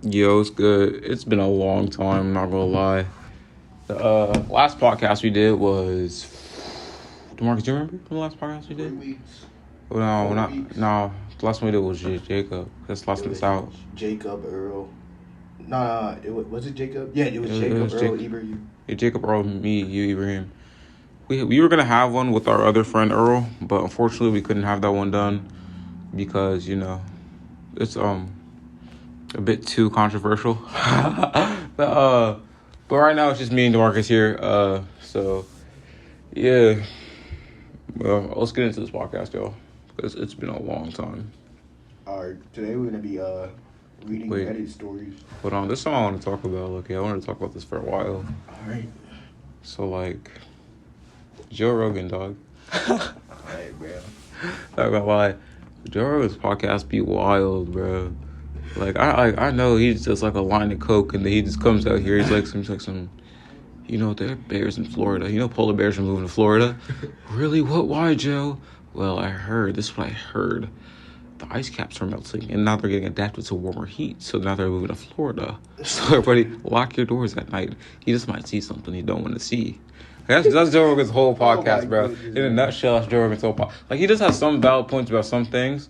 Yo, it's good. It's been a long time, not gonna lie. The last podcast we did was DeMarcus, do you remember the last podcast we 3 did? weeks. Well, no, 4 not weeks. no. The last one we did was Jacob. That's the last one It that's was out. Jacob Earl. Nah, was it Jacob? Yeah, it was It Jacob was Earl Eber. Jacob, Earl, me, you, Ibrahim. We were gonna have one with our other friend Earl, but unfortunately we couldn't have that one done because it's a bit too controversial. But right now it's just me and DeMarcus here. So yeah. Well, let's get into this podcast, y'all, because it's been a long time. Alright, today we're gonna be reading Wait. Reddit stories. Hold on, this is something I want to talk about. Okay, I wanted to talk about this for a while. Alright. So like, Joe Rogan, dog. Alright, bro. Not gonna lie, Joe Rogan's podcast be wild, bro. Like I know he's just like a line of coke, and then he just comes out here. He's like some. There are bears in Florida. Polar bears are moving to Florida. Really? What? Why, Joe? Well, I heard. This is what I heard. The ice caps are melting, and now they're getting adapted to warmer heat. So now they're moving to Florida. So everybody, lock your doors at night. You just might see something you don't want to see. That's Joe Rogan's whole podcast, bro. Goodness, In a nutshell, that's Joe Rogan's whole podcast. Like, he just has some valid points about some things,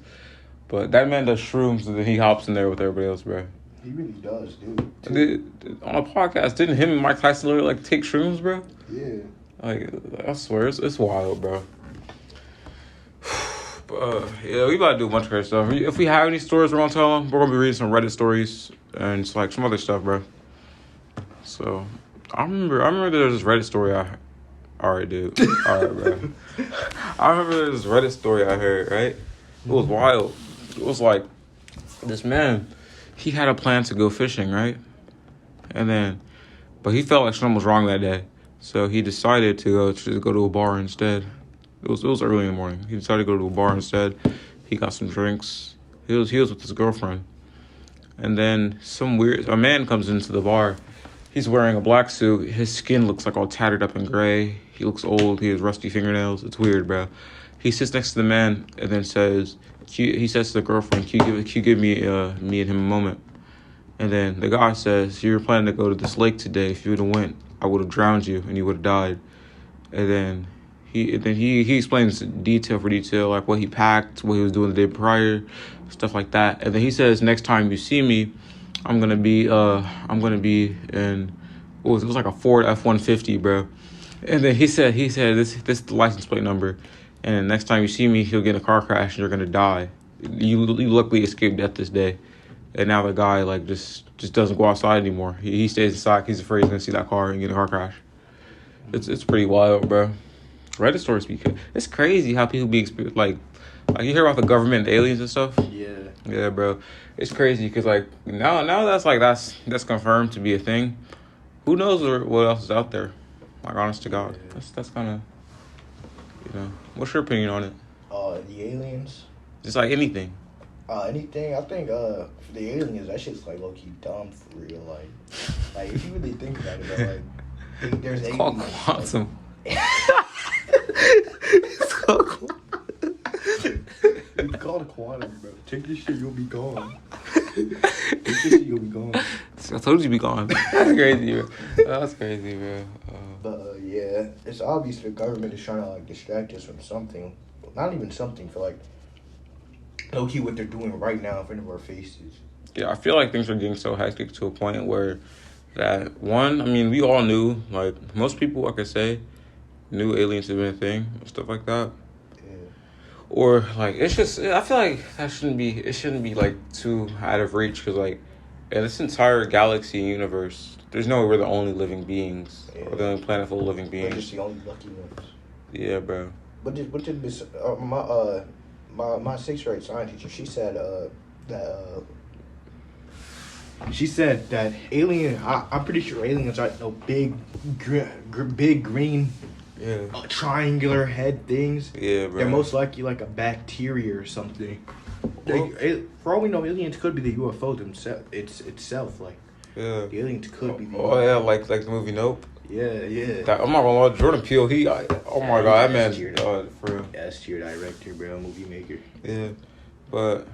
but that man does shrooms, and then he hops in there with everybody else, bro. He really does, dude. On a podcast, didn't him and Mike Tyson literally take shrooms, bro? Yeah. Like, I swear, it's wild, bro. But yeah, we about to do a bunch of crazy stuff. If we have any stories we're gonna tell them, we're gonna be reading some Reddit stories and it's like some other stuff, bro. So I remember there's this Reddit story alright, dude. Alright, bro. I remember there's this Reddit story I heard, right? It was wild. It was like this man, he had a plan to go fishing, right? But he felt like something was wrong that day. So he decided to go to a bar instead. It was early in the morning. He decided to go to a bar instead. He got some drinks. He was with his girlfriend. And then a man comes into the bar. He's wearing a black suit. His skin looks like all tattered up and gray. He looks old. He has rusty fingernails. It's weird, bro. He sits next to the man and then he says to the girlfriend, can you give me and him a moment? And then the guy says, you were planning to go to this lake today. If you would have went, I would have drowned you and you would have died. And then he explains detail for detail, like what he packed, what he was doing the day prior, stuff like that. And then he says, next time you see me, I'm gonna be in it was like a Ford F-150, bro. And then he said this is the license plate number. And then next time you see me, he'll get in a car crash and you're gonna die. You luckily escaped death this day. And now the guy like just doesn't go outside anymore. He stays inside. He's afraid he's gonna see that car and get in a car crash. It's pretty wild, bro. Reddit stories speak. It's crazy how people be like you hear about the government and the aliens and stuff. Yeah, bro. It's crazy because like now that's confirmed to be a thing. Who knows what else is out there? Like, honest to God, that's kind of What's your opinion on it? The aliens. Just like anything. Anything. I think the aliens, that shit's like low key dumb for real. Like if you really think about it, bro, like there's It's aliens. called quantum. It's called quantum. It's called quantum, bro. Take this shit, you'll be gone. Take this shit, you'll be gone. I told you to be gone. That's crazy, bro. That's crazy, bro. But yeah, it's obvious the government is trying to like distract us from something. Not even something, for like low key what they're doing right now in front of our faces. Yeah, I feel like things are getting so hectic to a point where we all knew, like most people, like I say, knew aliens had been a thing and stuff like that. Yeah. Or like I feel like it shouldn't be like too out of reach because like in this entire galaxy and universe, there's no way we're the only living beings or the only planet full of living beings. We're just the only lucky ones. Yeah, bro. What did this my sixth grade science teacher, she said that I'm pretty sure aliens are big green triangular head things. Yeah, bro. They're most likely like a bacteria or something. For all we know, aliens could be the UFO itself. Like, yeah, the aliens could be the UFO. Oh yeah, like the movie Nope. Yeah. I'm not gonna lie, Jordan Peele. Oh my god, that man's for real. S tier director, bro, movie maker. Yeah, but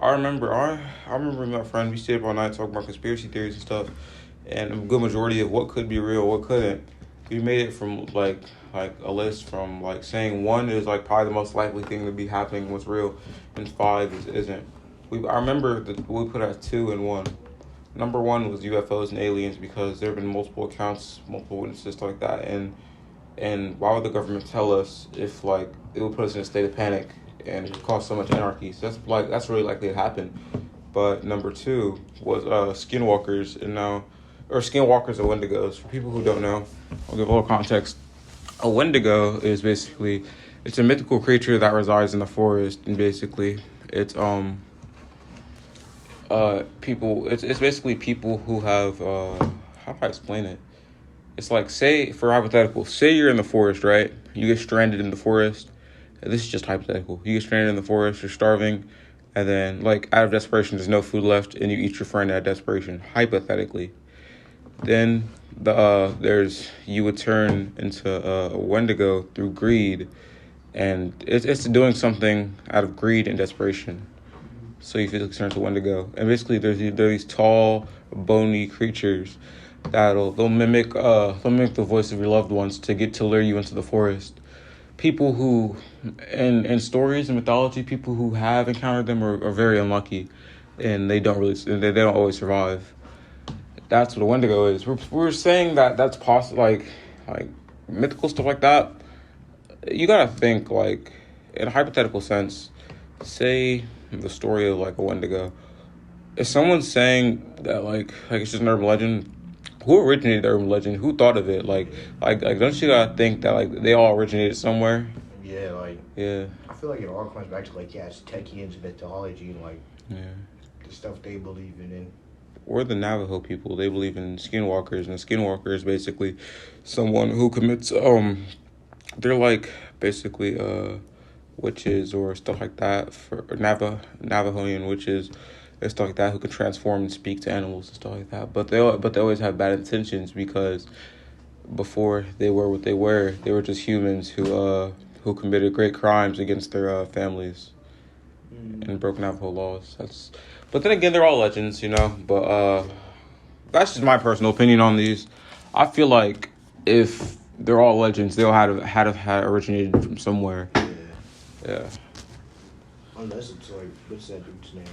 I remember my friend. We stayed up all night talking about conspiracy theories and stuff, and a good majority of what could be real, what couldn't. We made it from like a list from like saying one is like probably the most likely thing to be happening, what's real, and five isn't. I remember that we put at two and one. Number one was UFOs and aliens because there have been multiple accounts, multiple witnesses, stuff like that, and why would the government tell us if like it would put us in a state of panic and cause so much anarchy? So that's really likely to happen. But number two was skinwalkers or skinwalkers and wendigos. For people who don't know, I'll give a little context. A wendigo is basically it's a mythical creature that resides in the forest, and basically it's people it's basically people who have how do I explain it? It's like, say, for hypothetical, say you're in the forest, right? You get stranded in the forest. This is just hypothetical. You get stranded in the forest, you're starving, and then, like, out of desperation, there's no food left, and you eat your friend out of desperation, hypothetically. Then you would turn into a wendigo through greed, and it's doing something out of greed and desperation. So you physically turn into a wendigo, and basically there's these tall, bony creatures they'll mimic the voice of your loved ones to lure you into the forest. People who in stories and mythology, people who have encountered them are very unlucky, and they don't always survive. That's what a wendigo is. We're saying that that's possible, like mythical stuff like that. You gotta think like in a hypothetical sense. Say the story of like a wendigo. If someone's saying that like it's just an urban legend, who originated the urban legend? Who thought of it? Like, don't you gotta think that like they all originated somewhere? Yeah, like yeah. I feel like it all comes back to like Aztecians mythology and like the stuff they believe in. Or the Navajo people, they believe in skinwalkers, and a skinwalker is basically someone who commits they're like basically witches or stuff like that for Navajoan witches. And stuff like that, who can transform and speak to animals and stuff like that. But they always have bad intentions because before they were what they were just humans who committed great crimes against their families and broke Navajo laws. But then again, they're all legends, you know. But that's just my personal opinion on these. I feel like if they're all legends, they'll had originated from somewhere. Yeah. Unless it's like, what's that dude's name?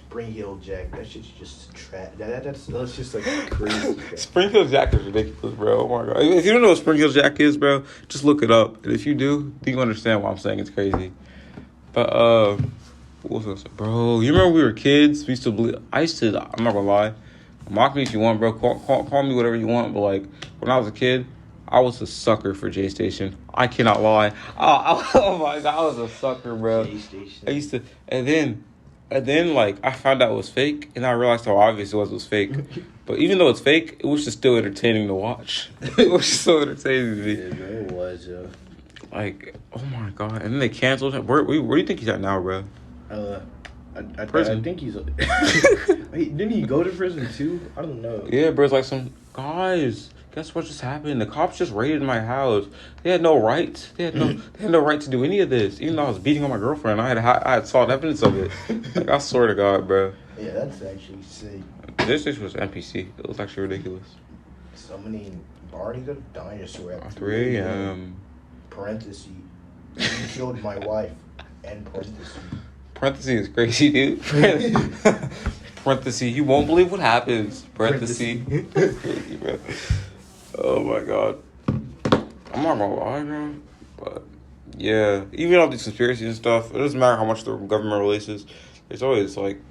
Spring Hill Jack, that shit's just trash. That's just like crazy. Spring Hill Jack is ridiculous, bro. Oh my god! If you don't know what Spring Hill Jack is, bro, just look it up. And if you do, then you understand why I'm saying it's crazy. But what was I, bro? You remember we were kids? We used to believe. I'm not gonna lie. Mock me if you want, bro. Call me whatever you want. But like when I was a kid, I was a sucker for J Station. I cannot lie. Oh my god, I was a sucker, bro. J Station. I used to, and then, like, I found out it was fake, and I realized how obvious it was fake. But even though it's fake, it was just still entertaining to watch. It was just so entertaining to me. Yeah, no, it was, Like, oh my god. And then they canceled him. Where do you think he's at now, bro? I think he's... Didn't he go to prison, too? I don't know. Yeah, bro, it's like some... Guys, guess what just happened? The cops just raided my house. They had no right. They had no right to do any of this. Even though I was beating on my girlfriend, I had solid evidence of it. Like, I swear to God, bro. Yeah, that's actually sick. This was NPC. It was actually ridiculous. Somebody in Barney got a dinosaur at 3 a.m. Parenthesis. You killed my wife. End parenthesis. Parenthesis is crazy, dude. Parenthesis, you won't believe what happens. Parenthesis. Crazy, bro. Oh my god. I'm not gonna lie, bro. But yeah, even all these conspiracies and stuff, it doesn't matter how much the government releases. There's always like,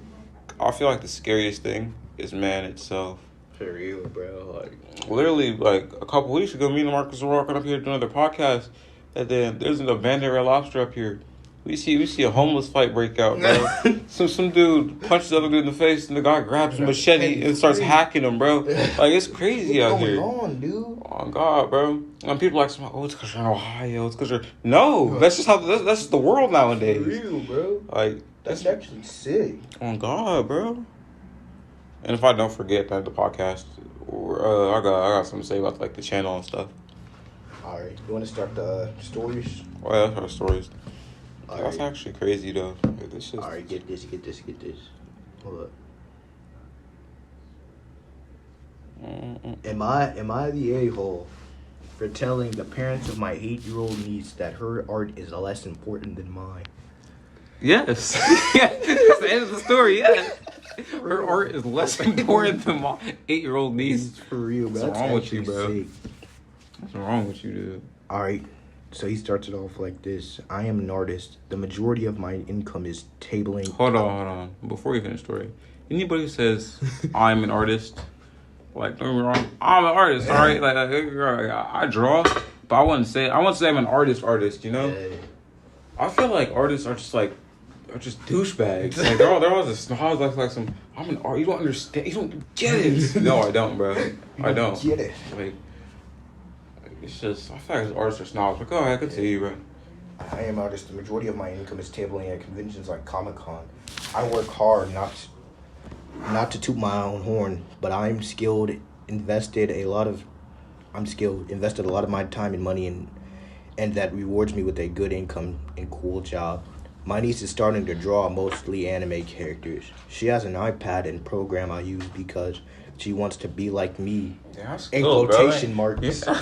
I feel like the scariest thing is man itself. For real, bro. Like literally, like a couple weeks ago, me and Marcus were walking up here doing another podcast, and then there's an abandoned Red Lobster up here. We see a homeless fight break out, bro. Some dude punches the other dude in the face, and the guy grabs a machete and starts hacking him, bro. Like, it's crazy out here. What's going on, dude? Oh God, bro. And people are like, oh, it's because you're in Ohio. It's because you're no. That's just the world nowadays. For real, bro. Like that's actually sick. Oh God, bro. And if I don't forget that the podcast, I got something to say about like the channel and stuff. All right, you want to start the stories? Well, that's our stories. That's actually crazy though. This is... All right, get this. Hold up. Am I the a-hole for telling the parents of my 8-year-old niece that her art is less important than mine? Yes. Yeah, that's the end of the story. Yeah. Her art is less important than my 8-year-old niece. For real, bro. What's wrong with you, bro? Sick. What's wrong with you, dude? All right. So he starts it off like this. I am an artist. The majority of my income is tabling. Hold on. Before you finish the story, anybody who says I'm an artist, like, don't get me wrong, I'm an artist, all right? Like I draw, but I wouldn't say I'm an artist, you know? Yeah. I feel like artists are just douchebags. Like they're all just snobs, like some. I'm an art. You don't understand. You don't get it. No, I don't, bro. I don't Get it. Like it's just. I feel like artists are snobs. Like, go ahead, continue, bro. I am an artist. The majority of my income is tabling at conventions like Comic-Con. I work hard, not to toot my own horn, but I'm skilled. Invested a lot of my time and money and that rewards me with a good income and cool job. My niece is starting to draw mostly anime characters. She has an iPad and program I use because she wants to be like me. Yeah, that's in cool, quotation bro. marks. Yeah.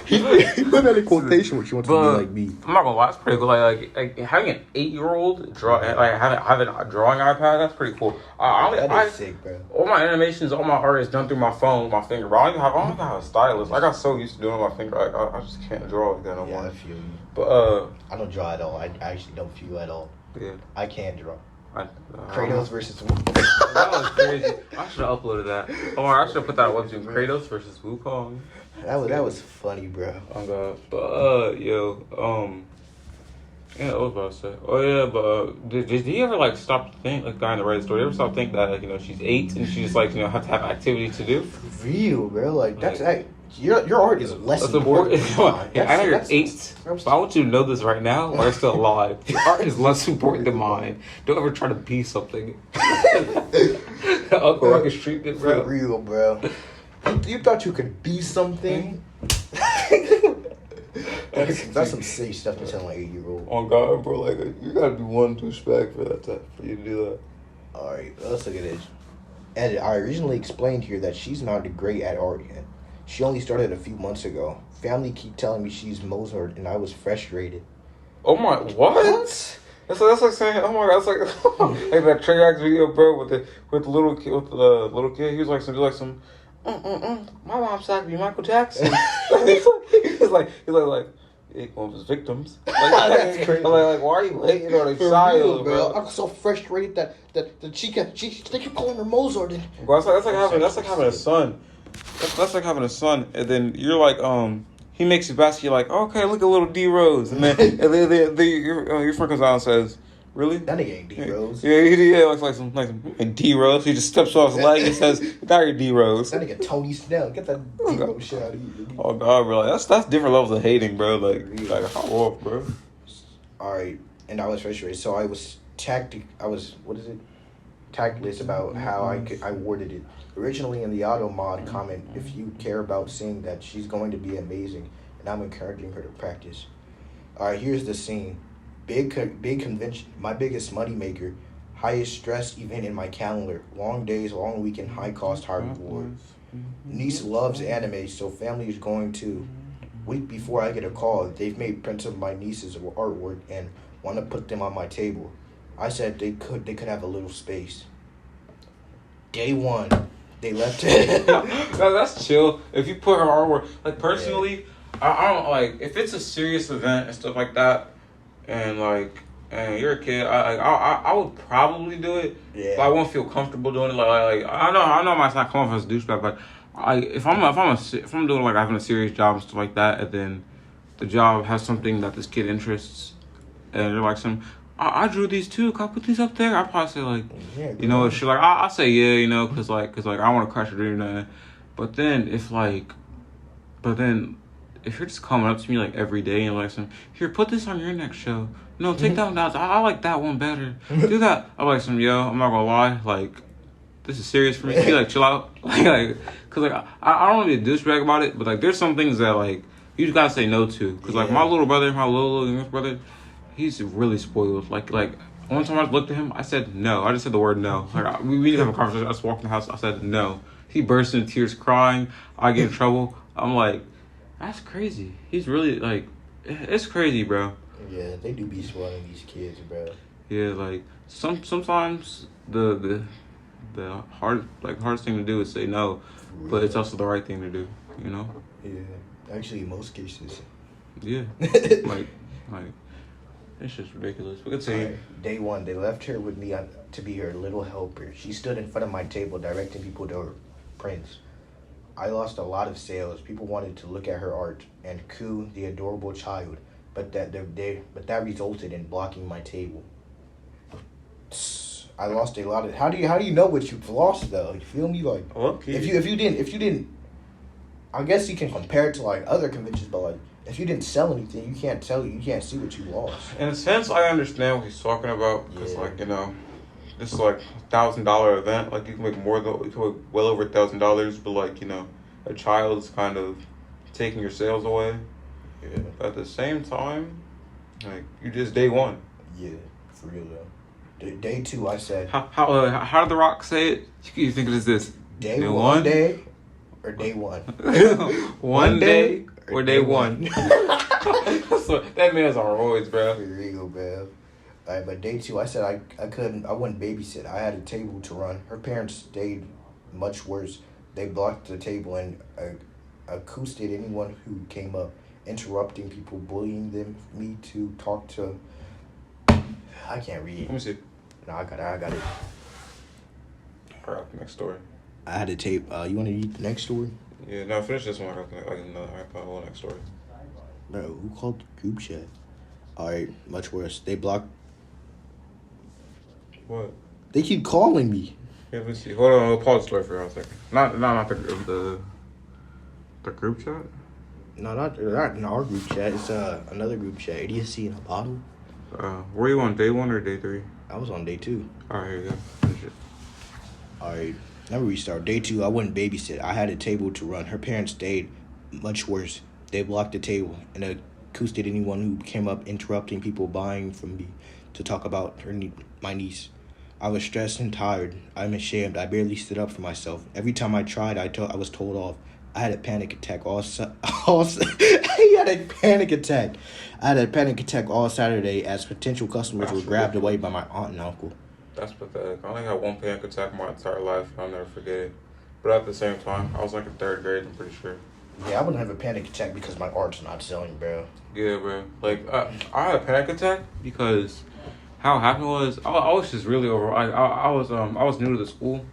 He put that in quotation when she wants to be like me. I'm not gonna lie, it's pretty cool. Like having an 8-year-old draw, like having a drawing iPad, that's pretty cool. That is sick, bro. All my animations, all my art is done through my phone, my finger. But I don't even have a stylus. I got so used to doing it with my finger, like I just can't draw like that no more. Yeah, I feel you. But I don't draw at all. I actually don't feel at all. yeah, I can't draw. Kratos versus that was crazy. I should have uploaded that. Oh, I should have put that on webtoon. Kratos versus Wukong. That was funny, bro. Oh god. But yeah, what was I about to say? Oh yeah, but did he ever like stop to think, like guy in the Reddit story, ever stop to think that, like, you know, she's 8 and she just, like, you know, have to have activity to do? For real, bro. Like that's your art is less That's important. Yeah, I know you're 8, but I want you to know this right now while you're still alive. Your art is less important than mine. Don't ever try to be something. Uncle Ruckus treatment, bro. For real, bro. You thought you could be something? That's some sick stuff to tell an 8-year-old. Oh God, bro, like you gotta be one douchebag for you to do that. Alright, let's look at this. Edit. I originally explained here that she's not great at art yet. She only started a few months ago. Family keep telling me she's Mozart, and I was frustrated. Oh my, what? That's like saying, oh my God, that's like like that Trey Axe video, bro, with the little kid, He was like some, my mom sacked me, Michael Jackson. he's like, one of his victims. Like, that's crazy. Like, why are you hating on a child, bro? I'm so frustrated that they keep calling her Mozart. And bro, that's like having a son. That's like having a son, and then you're like, he makes you basket. You're like, okay, look at little D Rose, and then your friend comes out and says, really? That nigga ain't D Rose. Yeah, like some D Rose. He just steps off his leg and says, "Now you're D Rose." That nigga Tony Snell. Get that D Rose shit out of you. Oh God, bro, like, that's different levels of hating, bro. Like how off, bro. All right, and I was frustrated, so I was tactless about how I worded it. Originally in the auto mod comment, if you care about seeing that she's going to be amazing, and I'm encouraging her to practice. All right, here's the scene. Big convention, my biggest money maker, highest stress event in my calendar. Long days, long weekend, high cost, high reward. Niece loves anime, so family is going too. Week before I get a call, they've made prints of my niece's artwork and want to put them on my table. I said they could have a little space. Day 1, they left it. That's chill. If you put her artwork, like personally, yeah. I don't like if it's a serious event and stuff like that, and you're a kid. I would probably do it. Yeah. But I won't feel comfortable doing it. Like I know I might not come off as a douchebag, but if I'm doing like having a serious job and stuff like that, and then the job has something that this kid interests, and they're like I drew these too. Can I put these up there? I'd probably say like, yeah, you know, she like I say yeah, you know, cause I want to crush her dream that. But then if you're just coming up to me like every day and like here, put this on your next show. No, take that one out. I like that one better. Do that. I'm like I'm not gonna lie, like this is serious for me. Be like chill out, like cause like I don't want to be a douchebag about it, but like there's some things that like you just gotta say no to. Cause like my little brother, my little youngest brother. he's really spoiled. Like one time I looked at him, I said no. I just said the word no. Like we didn't have a conversation. I just walked in the house. I said no. He burst into tears, crying. I get in trouble. I'm like, that's crazy. He's really like, it's crazy, bro. Yeah, they do be spoiling these kids, bro. Yeah, like sometimes the hardest thing to do is say no, but it's also the right thing to do. You know. Yeah, actually, in most cases. Yeah, like it's just ridiculous. We could say Day one, they left her with me to be her little helper. She stood in front of my table directing people to her prints. I lost a lot of sales. People wanted to look at her art and coo the adorable child, but that resulted in blocking my table. I lost a lot of. How do you know what you've lost though? You feel me? Like okay. if you didn't, I guess you can compare it to like other conventions, but like if you didn't sell anything, you can't see what you lost. In a sense, I understand what he's talking about because like this is like $1,000 event. Like you can make well over $1,000, but like a child's kind of taking your sales away. Yeah. But at the same time, like you just day one. Yeah, for real though. Day two, I said. How did The Rock say it? You think it is this? Day one day or day one? One day or day one? So, that man's on roids, bro. Here you go, bro. Alright, but day two, I said I wouldn't babysit. I had a table to run. Her parents stayed much worse. They blocked the table and accosted anyone who came up, interrupting people, bullying me to talk to. I can't read. Let me see. No, I got it. Alright, next story. I had a tape. You want to read the next story? Yeah, no, finish this one. I got another. I got one next story. Bro, who called the group chat? Alright, much worse. They blocked. What? They keep calling me. Yeah, let me see. Hold on, I'll pause the story for a second. Not the group chat? No, not in our group chat. It's another group chat. Idiocy in a bottle. Were you on day one or day three? I was on day two. Alright, here you go. Finish it. Alright, let me restart. Day two, I wouldn't babysit. I had a table to run. Her parents stayed. Much worse. They blocked the table and accosted anyone who came up, interrupting people buying from me to talk about my niece. I was stressed and tired. I'm ashamed. I barely stood up for myself. Every time I tried, I was told off. I had a panic attack he had a panic attack. I had a panic attack all Saturday as potential customers were grabbed away by my aunt and uncle. That's pathetic. I only had one panic attack my entire life. I'll never forget it. But at the same time, I was like in third grade, I'm pretty sure. Yeah, I wouldn't have a panic attack because my art's not selling, bro. Yeah, bro. Like, I had a panic attack because how it happened was I was just really over. I was new to the school,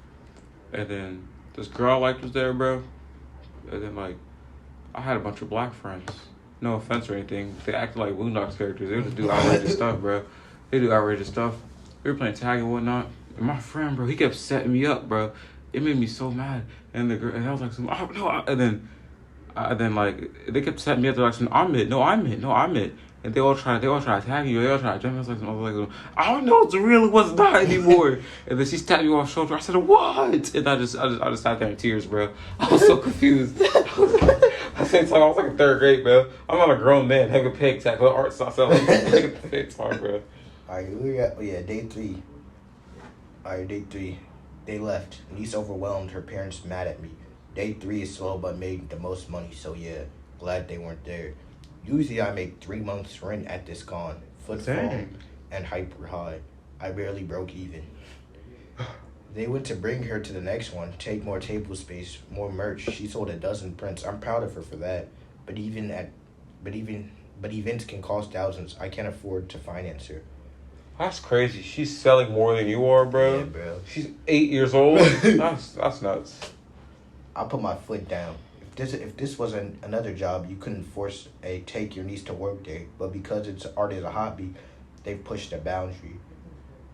and then this girl I liked was there, bro. And then like I had a bunch of black friends. No offense or anything. They acted like Boondocks characters. They would just do outrageous stuff, bro. They do outrageous stuff. We were playing tag and whatnot. And my friend, bro, he kept setting me up, bro. It made me so mad. And the girl, and I was like, and then like they kept setting me up. They're like, I'm it. And they all try to tag you. They all try to jump me. I was like, I don't know. It's real. It wasn't that anymore. And then she tapped me on the shoulder. I said, what? And I just sat there in tears, bro. I was so confused. At the same time, I was like in third grade, bro. I'm not a grown man having a peg tag. Art's not selling. At the same time, bro. Alright, we got day three. Alright, day three. They left. Niece overwhelmed. Her parents mad at me. Day three is slow but made the most money. So yeah, glad they weren't there. Usually I make 3 months rent at this con. Footfall and hyper high. I barely broke even. They went to bring her to the next one, take more table space, more merch. She sold a dozen prints. I'm proud of her for that. But events can cost thousands. I can't afford to finance her. That's crazy. She's selling more than you are, bro. Yeah, bro. She's 8 years old. That's nuts. I'll put my foot down. If this was another job, you couldn't force take your niece to work day. But because art is a hobby, they've pushed the boundary.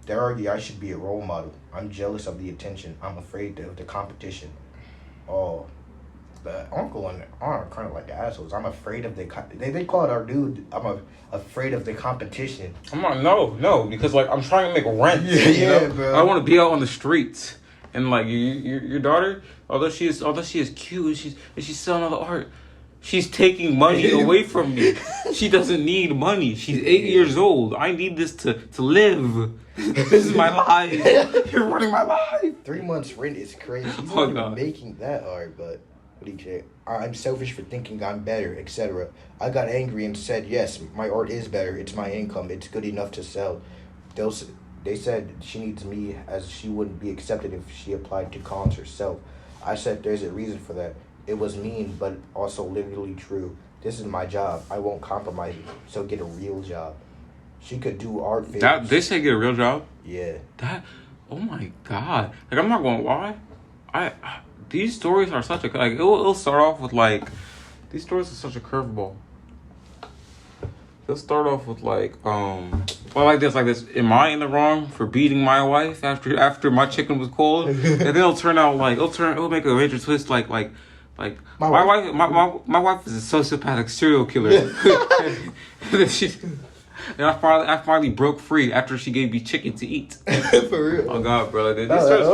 They argue I should be a role model. I'm jealous of the attention. I'm afraid of the competition. Oh, the uncle and aunt are kind of like assholes. I'm afraid of they call it our dude. I'm afraid of the competition. I'm not no because like I'm trying to make rent. Yeah, bro. I want to be out on the streets. And like your daughter, although she is cute and she's selling all the art, She's taking money away from me. She doesn't need money. She's 8 years old. I need this to live. This is my life. You're running my life. 3 months rent is crazy. He's Oh, not even God. making that hard, but what do you say? I'm selfish for thinking I'm better, etc. I got angry and said, yes, my art is better. It's my income. It's good enough to sell. They said she needs me as she wouldn't be accepted if she applied to college herself. I said there's a reason for that. It was mean, but also literally true. This is my job. I won't compromise it. So get a real job. She could do art favors. That they say get a real job. Yeah. That, oh my god! Like I'm not gonna lie, these stories are such a like it'll start off with like these stories are such a curveball. They'll start off with well like this. Am I in the wrong for beating my wife after my chicken was cold? And then it'll turn out like it'll make a major twist like my wife is a sociopathic serial killer. And I finally broke free after she gave me chicken to eat. For real. Oh god, bro!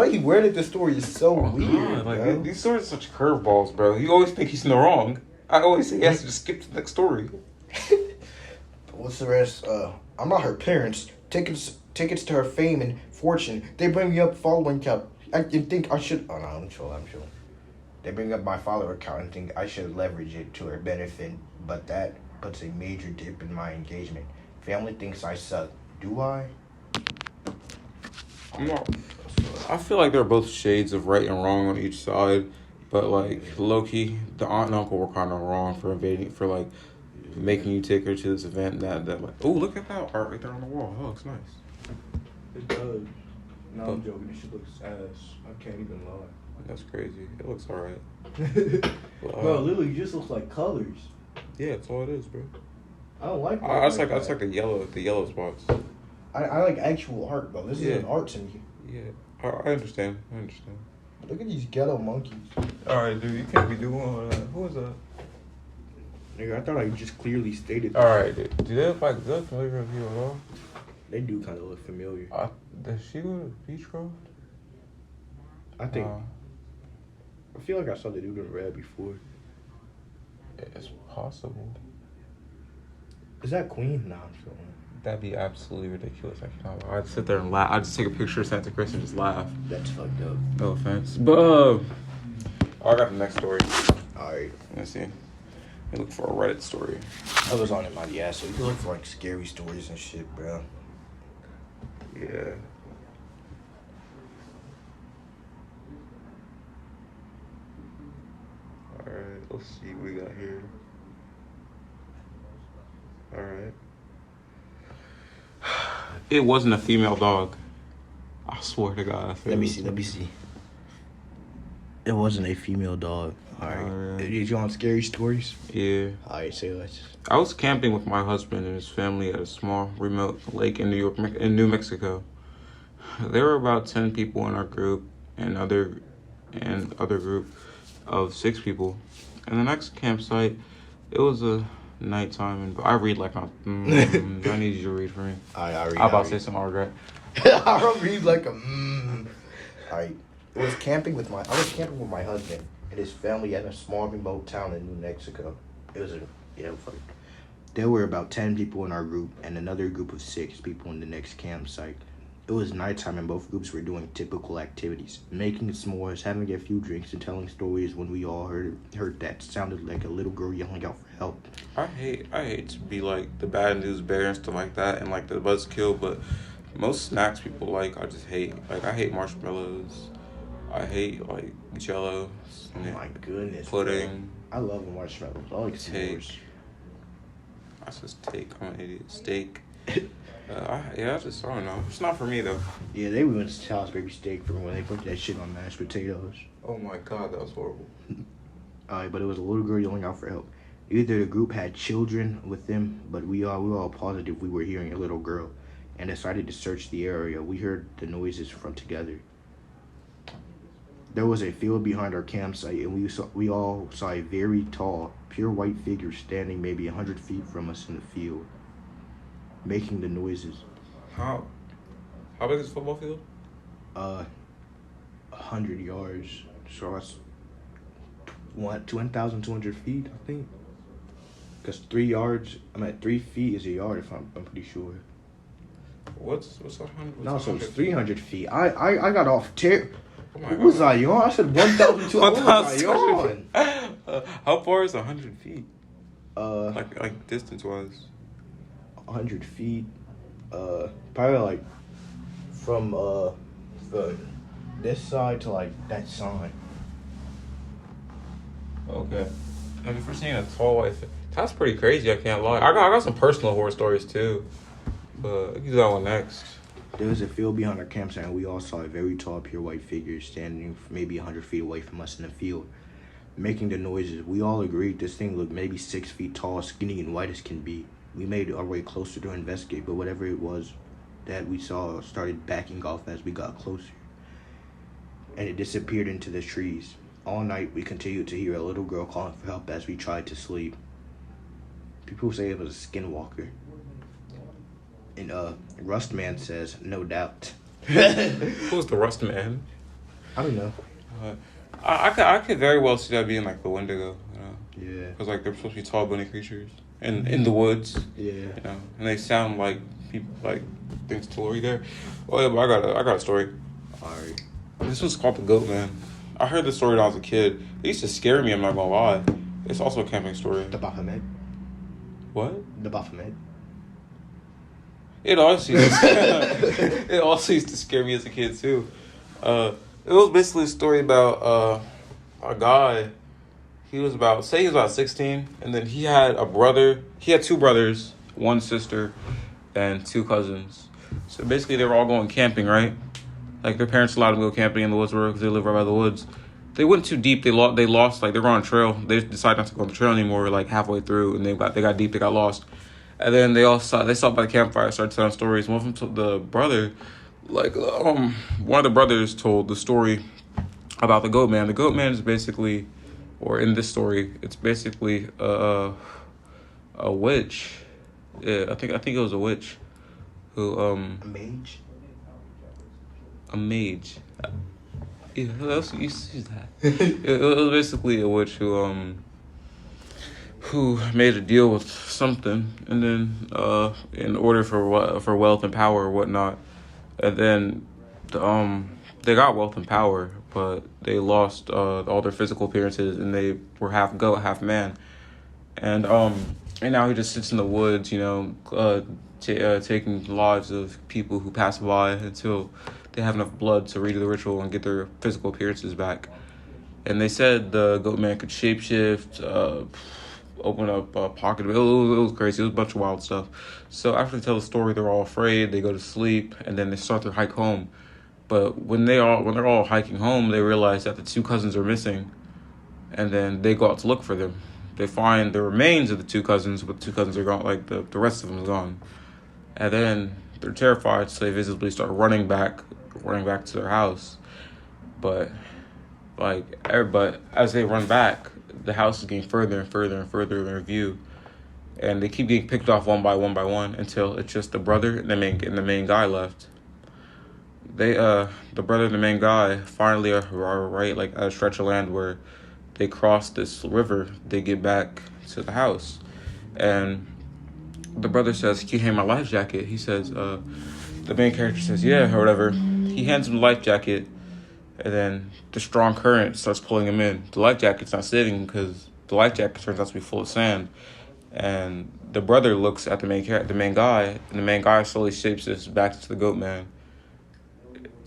He worded the story is so weird. Like these stories are such curveballs, bro. You always think he's in the wrong. I always say he has to just skip to the next story. What's the rest? I'm not her parents. Tickets to her fame and fortune. They bring me up following count. I think I should. Oh no, I'm sure. They bring up my follower count and think I should leverage it to her benefit, but that puts a major dip in my engagement. Family thinks I suck. Do I? I'm not. I feel like they're both shades of right and wrong on each side, but like low key, the aunt and uncle were kind of wrong for making you take her to this event that like, oh, look at that art right there on the wall. That looks nice. It does. No, I'm joking. This shit looks ass. I can't even lie. That's crazy. It looks alright. Bro, literally just looks like colors. Yeah, that's all it is, bro. I don't like I just like the yellow spots. I like actual art, bro. This is an art to me. Yeah, I understand. Look at these ghetto monkeys. Alright, dude, you can't be doing all that. Who is that? Nigga, I thought I just clearly stated. Alright, dude. Do they look familiar with you at all? They do kind of look familiar. Does she go to Beechcroft? I think. I feel like I saw the dude in red before. It's possible. Is that Queen? Nah, I'm still. That'd be absolutely ridiculous. I cannot lie. I'd sit there and laugh. I'd just take a picture of Santa Chris and just laugh. That's fucked up. No offense. But, I got the next story. Alright. Let's see. I look for a Reddit story. I was on it, my ass, so you can look for like scary stories and shit, bro. Yeah. Alright, let's see what we got here. Alright. It wasn't a female dog. I swear to God. Let me see. It wasn't a female dog. Alright. Did you want scary stories? Yeah. Alright, say less. I was camping with my husband and his family at a small remote lake in New Mexico. There were about 10 people in our group and other group of 6 people. And the next campsite, it was a nighttime, and I read like I need you to read for me. I read. I'm about to say something I regret. I don't read like a Alright. I was camping with my husband and his family at a small remote town in New Mexico. There were about 10 people in our group and another group of 6 people in the next campsite. It was nighttime and both groups were doing typical activities, making s'mores, having a few drinks, and telling stories when we all heard that sounded like a little girl yelling out for help. I hate to be like the bad news bearer and stuff like that and like the buzzkill, but most snacks people like I just hate. Like I hate marshmallows. I hate like Jello. Oh my goodness. Pudding. Bro. I love marshmallows. I like s'mores. I said steak. I'm an idiot. Steak. I don't know. It's not for me though. Yeah, they went to Salisbury steak for when they put that shit on mashed potatoes. Oh my god, that was horrible. But it was a little girl yelling out for help. Either the group had children with them, but we were all positive we were hearing a little girl, and decided to search the area. We heard the noises from together. There was a field behind our campsite, and we all saw a very tall, pure white figure standing maybe 100 feet from us in the field, making the noises. How big is the football field? 100 yards. So that's 1,200 feet, I think. Because 3 yards, 3 feet is a yard, if I'm pretty sure. What's 100? No, so it's 300 feet. I got off Oh my what was God. I on? I said 1,200. What was I 1,200 on? How far is 100 feet? Uh, Like distance wise. 100 feet. Probably like from this side to like that side. Okay. I mean, for seeing a tall white that's pretty crazy. I can't lie. I got some personal horror stories too, but I can do that one next. There was a field behind our campsite, and we all saw a very tall, pure white figure standing maybe 100 feet away from us in the field, making the noises. We all agreed this thing looked maybe 6 feet tall, skinny, and white as can be. We made our way closer to investigate, but whatever it was that we saw started backing off as we got closer, and it disappeared into the trees. All night, we continued to hear a little girl calling for help as we tried to sleep. People say it was a skinwalker. And Rustman says, no doubt. Who's the Rust Man? I don't know. I could very well see that being like the Wendigo, you know, Yeah. because like they're supposed to be tall, bunny creatures, and in the woods, Yeah. you know, and they sound like people, like things to lure you there. Oh yeah, but I got a story. Alright. This one's called the Goat Man. I heard this story when I was a kid. It used to scare me. I'm not gonna lie. It's also a camping story. The Baphomet. What? The Baphomet. It also used to scare me as a kid too. It was basically a story about a guy. He was about 16, and then he had a brother. He had 2 brothers, 1 sister, and 2 cousins. So basically, they were all going camping, right? Like their parents allowed them to go camping in the woods because they live right by the woods. They went too deep. They lost. Like they were on a trail. They decided not to go on the trail anymore. Like halfway through, and they got deep. They got lost. And then they sat by the campfire, started telling stories. One of them told the brother, like, one of the brothers told the story about the Goat Man. The Goat Man is basically, or in this story, it's basically a witch. Yeah, I think it was a witch who A mage? a mage. Yeah, who else used to use that? It was basically a witch who made a deal with something, and then in order for wealth and power or whatnot, and then they got wealth and power, but they lost all their physical appearances, and they were half goat, half man, and now he just sits in the woods, you know, taking lives of people who pass by until they have enough blood to redo the ritual and get their physical appearances back. And they said the Goat Man could shapeshift, open up a pocket. It was crazy. It was a bunch of wild stuff. So after they tell the story, they're all afraid. They go to sleep, and then they start their hike home. But when they're all hiking home, they realize that the 2 cousins are missing, and then they go out to look for them. They find the remains of the 2 cousins, but the 2 cousins are gone. Like the rest of them is gone, and then they're terrified, so they visibly start running back to their house. But as they run back, the house is getting further and further and further in their view, and they keep getting picked off one by one until it's just the brother and the main guy left. The brother and the main guy finally are right like at a stretch of land where they cross this river. They get back to the house, and the brother says, "Can you hand my life jacket?" He says, the main character says, "Yeah," or whatever. He hands him the life jacket, and then the strong current starts pulling him in. The life jacket's not saving him because the life jacket turns out to be full of sand. And the brother looks at the main guy, and the main guy slowly shapes this back to the Goat Man.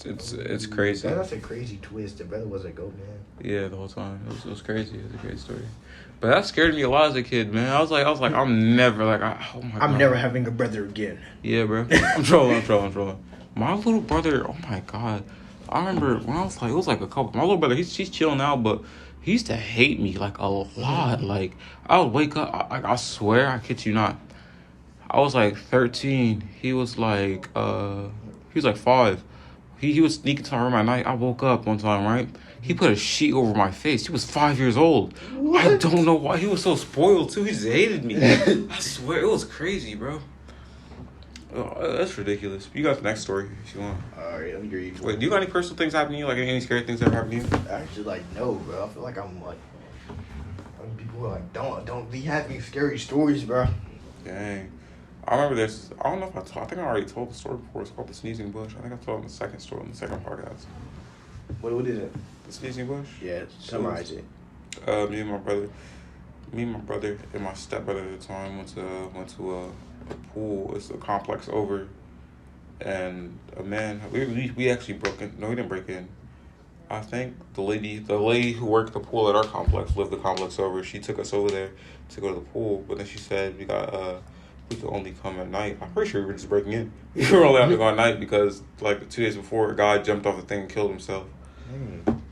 It's crazy. That's a crazy twist. The brother was a Goat Man. Yeah, the whole time. It was crazy. It was a great story. But that scared me a lot as a kid, man. I was like, I'm never like, oh my God. I'm never having a brother again. Yeah, bro. I'm trolling. My little brother, oh my God. I remember when I was like, it was like a couple. My little brother, he's chill now, but he used to hate me like a lot. Like I would wake up, I swear, I kid you not. I was like 13. He was like 5. He would sneak into my room at night. I woke up one time, right? He put a sheet over my face. He was 5 years old. What? I don't know why. He was so spoiled too. He just hated me. I swear, it was crazy, bro. Oh, that's ridiculous. You got the next story if you want. Alright, let me read. Wait, do you got any personal things happening to you? Like any scary things that ever happened to you? Actually, no, bro. I feel like I'm People are like, don't be having scary stories, bro. Dang. I remember this. I don't know if I think I already told the story before. It's called the sneezing bush. I think I told it in the second story, in the second podcast. What is it? The sneezing bush? Yeah, summarize it. Me and my brother and my stepbrother at the time went to a pool. It's a complex over, and a man. We actually broke in. No, we didn't break in. I think the lady who worked the pool at our complex lived the complex over. She took us over there to go to the pool, but then she said we could only come at night. I'm pretty sure we were just breaking in. We were only allowed to go at night because like 2 days before, a guy jumped off the thing and killed himself.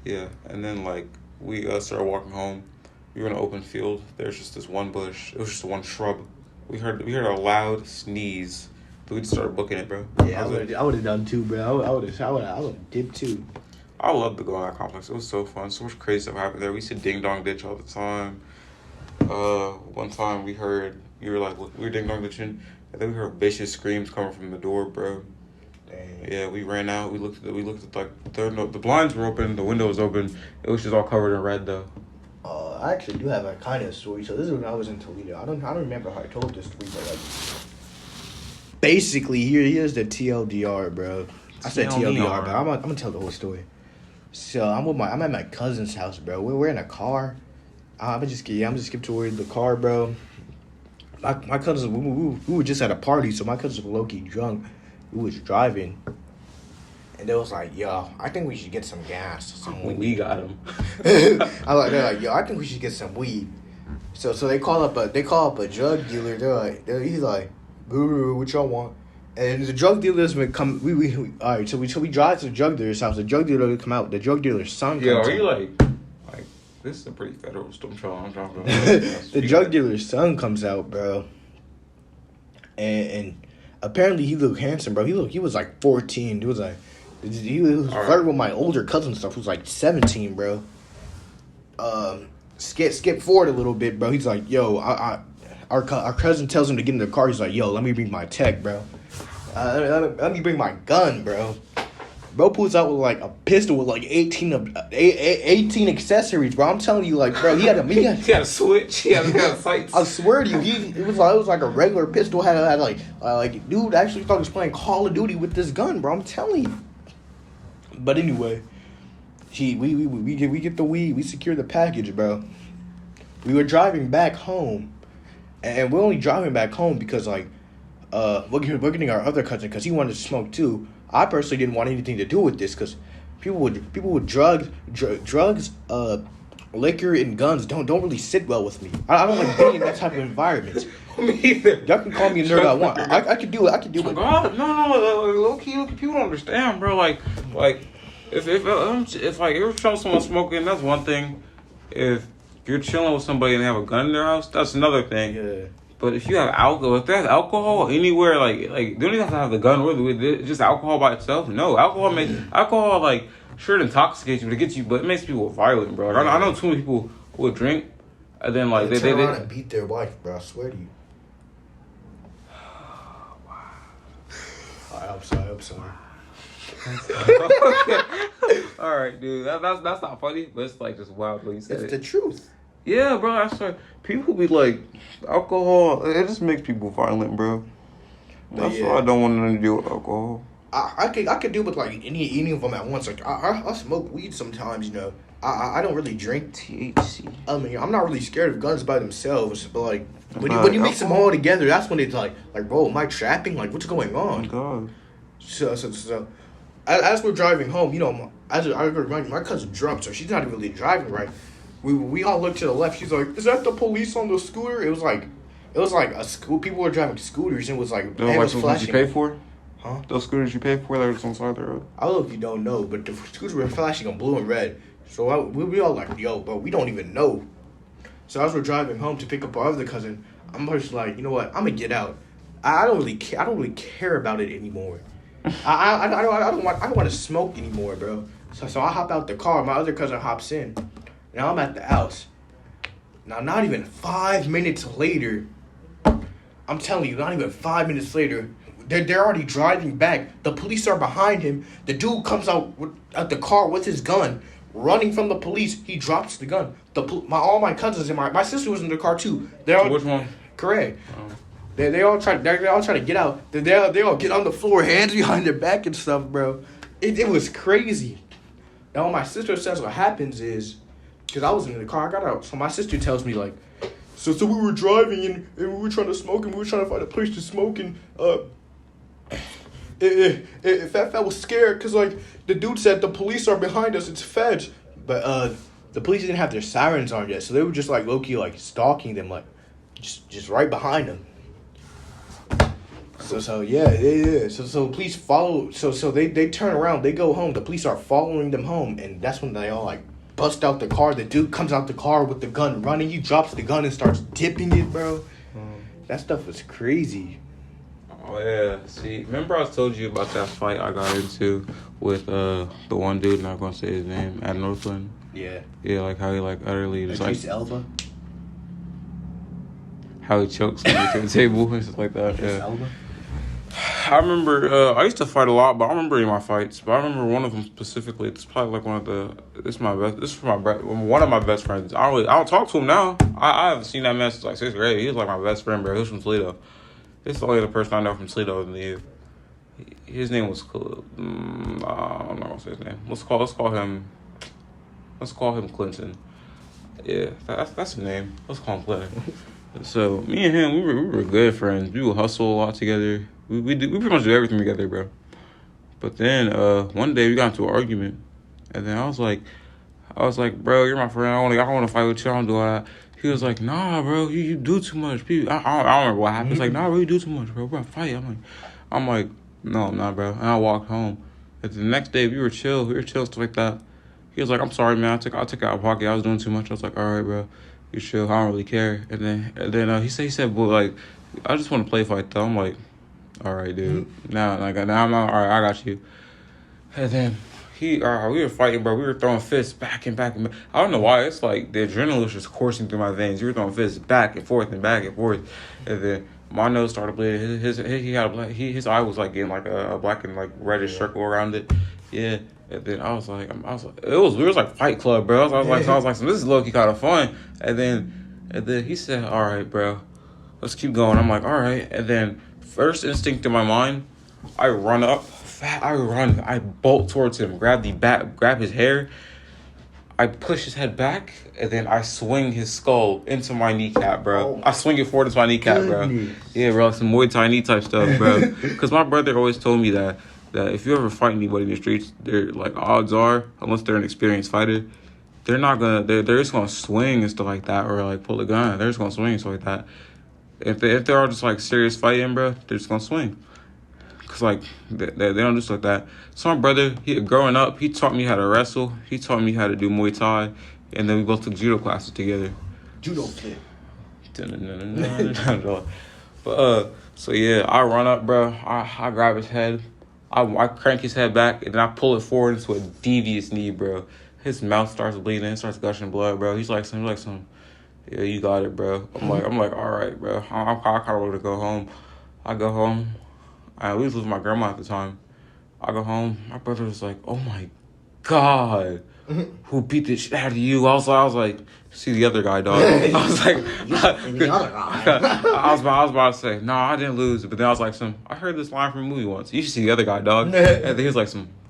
Yeah, and then like we started walking home. We were in an open field. There's just this one bush. It was just one shrub. We heard a loud sneeze. We just started booking it, bro. Yeah, I would have done too, bro. I would have dipped too. I loved to go in that complex. It was so fun. So much crazy stuff happened there. We used to ding dong ditch all the time. One time we were ding dong ditching, and then we heard vicious screams coming from the door, bro. Dang. Yeah, we ran out. We looked at like the blinds were open, the window was open. It was just all covered in red though. I actually do have a kind of story. So this is when I was in Toledo. I don't remember how I told this story, but like, basically here's the TLDR, bro. I said TLDR, but I'm gonna tell the whole story. So I'm at my cousin's house, bro. We're in a car. I'm just skip toward the car, bro. My cousins, we were just at a party, so my cousins were low-key drunk. We was driving, and they was like, "Yo, I think we should get some gas." Some weed. We got him. They're like, "Yo, I think we should get some weed." So they call up a drug dealer. He's like, "What y'all want?" And the drug dealers would come. We all right. So we drive to the drug dealer's house. The drug dealer would come out. The drug dealer's son comes out. Are you like this is a pretty federal storm show. I'm talking about. The drug dealer's son comes out, bro. And apparently he looked handsome, bro. He was like 14. He was flirting with my older cousin and stuff. Who was like 17, bro. Skip forward a little bit, bro. He's like, "Yo, our cousin tells him to get in the car. He's like, "Yo, let me bring my tech, bro. Let me bring my gun, bro." Bro pulls out with like a pistol with like 18 accessories, bro. I'm telling you, like, bro, he had a switch. He had sights. I swear to you, it was like a regular pistol. Had like dude actually thought he was playing Call of Duty with this gun, bro. I'm telling you. But anyway, we get the weed. We secure the package, bro. We were driving back home, and we're only driving back home because like we're getting our other cousin because he wanted to smoke too. I personally didn't want anything to do with this because people with drugs, liquor, and guns don't really sit well with me. I don't like being in that type of environment. Me either. Y'all can call me a nerd I want. I can do it. God, no, low key, people don't understand, bro. Like if you're showing someone smoking, that's one thing. If you're chilling with somebody and they have a gun in their house, that's another thing. Yeah. But if you have alcohol, if there's alcohol anywhere, like they don't even have to have the gun with it. Just alcohol by itself. No, alcohol like sure it intoxicates you, but it gets you, but it makes people violent, bro. Like, I know too many people who would drink, and then like they turn around and beat their wife, bro. I swear to you. I'm sorry. All right, dude. That's not funny, but it's like just wild when you said it's the truth. Yeah, bro. I swear, people be like, alcohol. It just makes people violent, bro. That's why I don't want nothing to do with alcohol. I could deal with like any of them at once. Like I smoke weed sometimes, you know. I don't really drink THC. I mean, I'm not really scared of guns by themselves, but like when you mix them all together, that's when it's like, bro, am I trapping? Like, what's going on? Oh God. So as we're driving home, you know, my cousin drunk, so she's not even really driving right. We all looked to the left. She's like, "Is that the police on the scooter?" It was like a school. People were driving scooters, and it was like those scooters you pay for? Huh? Those scooters you pay for that was on the side of the road? I don't know if you don't know, but the scooters were flashing on blue and red. So we all like, "Yo, bro, we don't even know." So as we're driving home to pick up our other cousin, I'm just like, you know what? I'm gonna get out. I don't really care about it anymore. I don't want to smoke anymore, bro. So I hop out the car. My other cousin hops in. Now I'm at the house. Now, not even 5 minutes later, I'm telling you, not even 5 minutes later, they're already driving back. The police are behind him. The dude comes out the car with his gun, running from the police. He drops the gun. All my cousins and my sister was in the car too. They're all, Which one? correct. Oh. They all try to get out. They all get on the floor, hands behind their back and stuff, bro. It was crazy. Now, what my sister says what happens is, because I was in the car, I got out. So my sister tells me, like, so we were driving and we were trying to smoke and we were trying to find a place to smoke and Fat was scared because, like, the dude said the police are behind us, it's feds. But the police didn't have their sirens on yet, so they were just, like, low-key, like, stalking them, like, just right behind them. So yeah. So police follow. So they turn around. They go home. The police are following them home, and that's when they all like bust out the car. The dude comes out the car with the gun running. He drops the gun and starts dipping it, bro. That stuff was crazy. Oh yeah. See, remember I told you about that fight I got into with the one dude. Not gonna say his name at Northland. Yeah. Yeah, like how he like utterly just Idris Elba. How he chokes me to the table and stuff like that. Idris Yeah. Elba. I remember, I used to fight a lot, but I don't remember any of my fights. But I remember one of them specifically. It's probably like one of my best friends. I don't talk to him now. I haven't seen that man since like 6th grade. He was like my best friend, bro. He was from Toledo. This is the only other person I know from Toledo than you. His name was, I'm not gonna say his name. Let's call him Clinton. Yeah, that's his name. Let's call him Clinton. So me and him, we were good friends. We would hustle a lot together. We pretty much do everything together, bro. But then one day we got into an argument, and then I was like, bro, you're my friend. I want to fight with you. I don't do all that. He was like, nah, bro, you do too much. I don't remember what happened. He's like, nah, bro, you do too much, bro. We're about to fight. I'm like, no, I'm not, bro. And I walked home. And the next day we were chill, stuff like that. He was like, I'm sorry, man. I took it out of pocket. I was doing too much. I was like, all right, bro. You chill. I don't really care. And then he said, but like, I just want to play fight though. I'm like, all right, dude. Now I'm not, all right. I got you. And then we were fighting, bro. We were throwing fists back and back and back. I don't know why. It's like the adrenaline was just coursing through my veins. We were throwing fists back and forth and back and forth. And then my nose started bleeding. His eye was like getting like a black and like reddish circle around it. Yeah. And then I was like, we was like Fight Club, bro. I was like, this is low key kind of fun. And then he said, all right, bro, let's keep going. I'm like, all right. And then first instinct in my mind, I run up, I bolt towards him, grab his hair, I push his head back, and then I swing his skull into my kneecap, bro. I swing it forward into my kneecap, bro. Yeah, bro, some Muay Thai knee type stuff, bro. Because my brother always told me that if you ever fight anybody in the streets, they're like odds are, unless they're an experienced fighter, they're just gonna swing and stuff like that, or like pull a gun. They're just gonna swing and stuff like that. If they are just like serious fighting, bro, they're just gonna swing. Cause like they don't do stuff like that. So my brother, growing up, he taught me how to wrestle. He taught me how to do Muay Thai, and then we both took judo classes together. Judo flip. But so yeah, I run up, bro. I grab his head. I crank his head back, and then I pull it forward into a devious knee, bro. His mouth starts bleeding, it starts gushing blood, bro. He's like some, yeah, you got it, bro. I'm like, all right, bro. I kind of want to go home. I go home. We was with my grandma at the time. I go home. My brother was like, oh my God, who beat the shit out of you? I was like, see the other guy, dog. I was like, I was about to say, no, I didn't lose. But then I was like, I heard this line from a movie once. You should see the other guy, dog. And then he was like,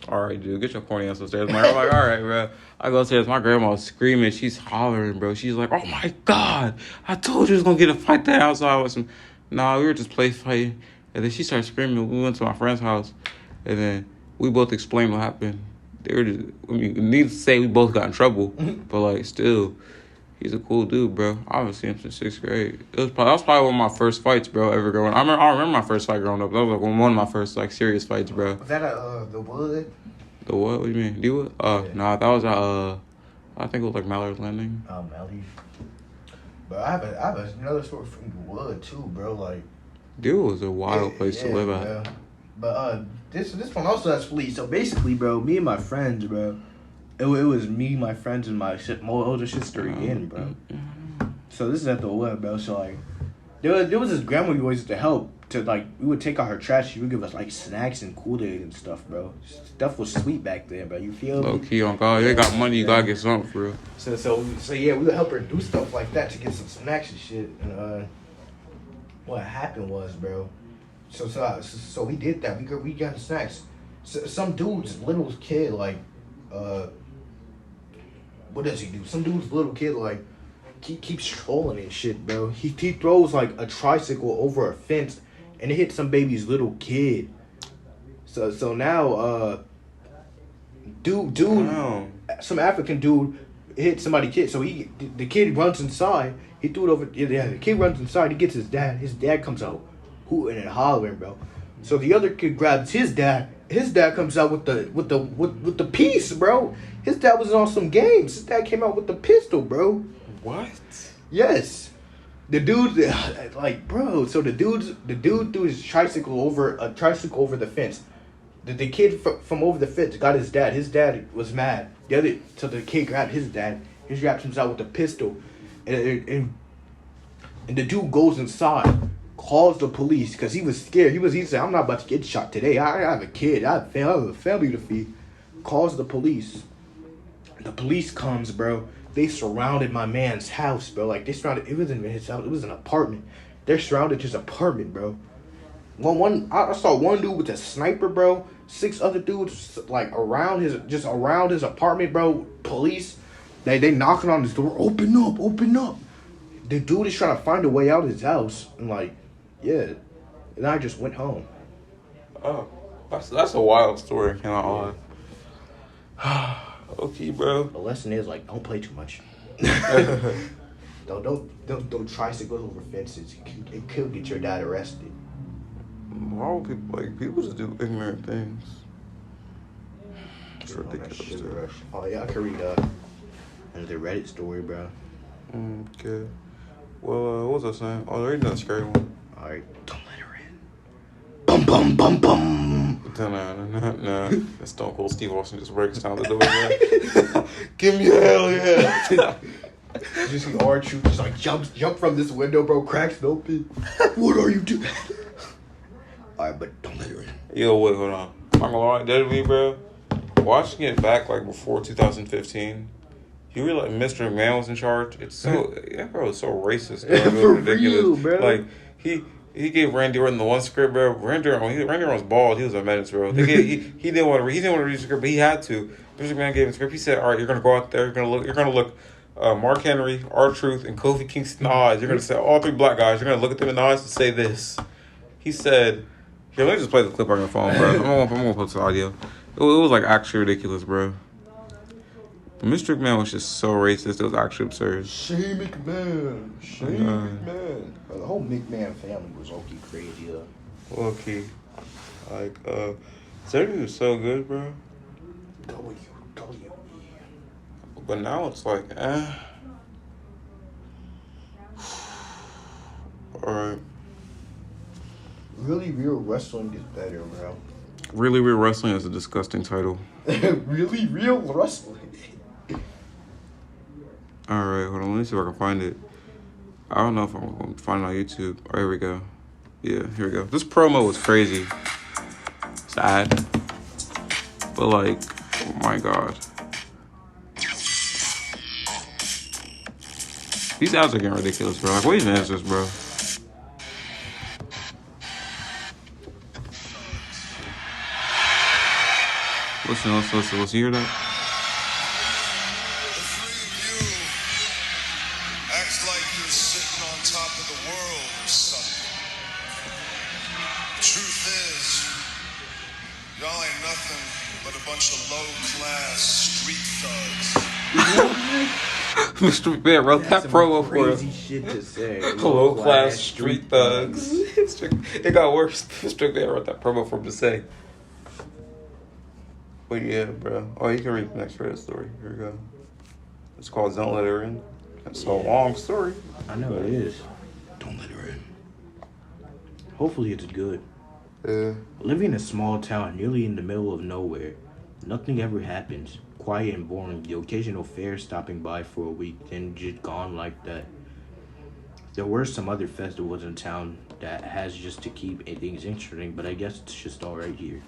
all right, dude, get your corny ass upstairs. I'm like, all right, bro. I go upstairs. My grandma was screaming. She's hollering, bro. She's like, oh my God, I told you it was going to get a fight there outside with some. Nah, we were just play fighting. And then she started screaming. We went to my friend's house. And then we both explained what happened. They were just, needless to say, we both got in trouble. But, like, still, he's a cool dude, bro. I haven't seen him since 6th grade. That was probably one of my first fights, bro, ever growing up. I remember my first fight growing up. That was, like, one of my first, like, serious fights, bro. Was that the Wood? The what? What do you mean? D-Wood? Nah, that was I think it was, like, Mallard's Landing. Oh, Mally. But I have another story from the Wood, too, bro. Like, D-Wood was a wild place to live at. Bro. But this one also has police. So basically, bro, me and my friends, bro, it was me, my friends, and my older sister again, bro. So this is at the Wood, bro. So like, There was this grandma we always used to help. We would take out her trash. She would give us like snacks and Kool-Aid and stuff, bro. Stuff was sweet back then, bro. You feel me? Low key on God. They got money, you gotta get something for real. So yeah, we would help her do stuff like that to get some snacks and shit. And what happened was, bro. So we did that. We got the snacks. So, some dude's little kid like, what does he do? Some dude's little kid like, keeps trolling and shit, bro. He throws like a tricycle over a fence, and it hit some baby's little kid. So now dude, some African dude hit somebody's kid. So the kid runs inside. He threw it over. Yeah, the kid runs inside. He gets his dad. His dad comes out hooting and hollering, bro. So the other kid grabs his dad. His dad comes out with the piece, bro. His dad was on some games. His dad came out with the pistol, bro. What? Yes. The dude, like, bro. So the dude threw his tricycle over the fence. The kid from over the fence got his dad. His dad was mad. So the kid grabbed his dad. He grabs himself with a pistol, and the dude goes inside, calls the police because he was scared. He said, "I'm not about to get shot today. I have a kid. I have a family to feed." Calls the police. The police comes, bro. They surrounded my man's house, bro. Like, they surrounded. It wasn't even his house. It was an apartment. They're surrounded his apartment, bro. I saw one dude with a sniper, bro. 6 other dudes like around his apartment, bro. Police, they knocking on his door. Open up. The dude is trying to find a way out of his house, and like, yeah. And I just went home. Oh, that's a wild story. Cannot lie. Okay, bro. The lesson is like, don't play too much. Don't tricycle over fences. It could get your dad arrested. Why would people just do ignorant things? It's ridiculous. Oh yeah, I could read another Reddit story, bro. Okay. Well, what was I saying? Oh, there ain't that scary one. All right, don't let her in. Bum bum bum bum. No. That's Stone Cold Steve Austin just breaks down the door. Right? Give me a hell yeah. You see R-Truth just like jump from this window, bro. Cracks it open. What are you doing? All right, but don't let her in. Yo, wait, hold on. I'm gonna lie, that me, bro. Watching it back like before 2015, you realize Mr. McMahon was in charge. It's so bro, it's so racist. Bro. For real, bro. Like he gave Randy Orton the one script, bro. Randy Orton was bald. He was a menace, bro. He didn't want to read the script, but he had to. Mr. McMahon gave him the script. He said, "All right, you're gonna go out there. You're gonna look." Mark Henry, R-Truth, and Kofi Kingston in the eyes. You're gonna say all 3 black guys. You're gonna look at them in the eyes and say this. He said, "Here, let me just play the clip on your phone, bro. I'm gonna put the audio. It was like actually ridiculous, bro. But Mr. McMahon was just so racist. It was actually absurd. Shane McMahon. The whole McMahon family was okay crazy, Okay, like Zerby was so good, bro. WWE. But now it's like, Alright. Really Real Wrestling is better, bro. Really Real Wrestling is a disgusting title. Really Real Wrestling. Alright, hold on. Let me see if I can find it. I don't know if I'm going to find it on YouTube. Oh, here we go. Yeah, here we go. This promo was crazy. Sad. But like, oh my god. These ads are getting ridiculous, bro. Like, what even is this, bro? Listen. You hear that? Acts like you're sitting on top of the world or something. Truth is, y'all ain't nothing but a bunch of low-class street thugs. Mr. McMahon wrote that promo for crazy us. shit to say. Low-class street thugs. It got worse. Mr. McMahon wrote that promo for him to say. But yeah, bro. Oh, you can read the next Reddit story. Here we go. It's called Don't Let Her In. That's a long story. I know it is. Don't let her in. Hopefully it's good. Yeah. Living in a small town nearly in the middle of nowhere, nothing ever happens. Quiet and boring. The occasional fair stopping by for a week, then just gone like that. There were some other festivals in town that has just to keep things interesting, but I guess it's just all right here.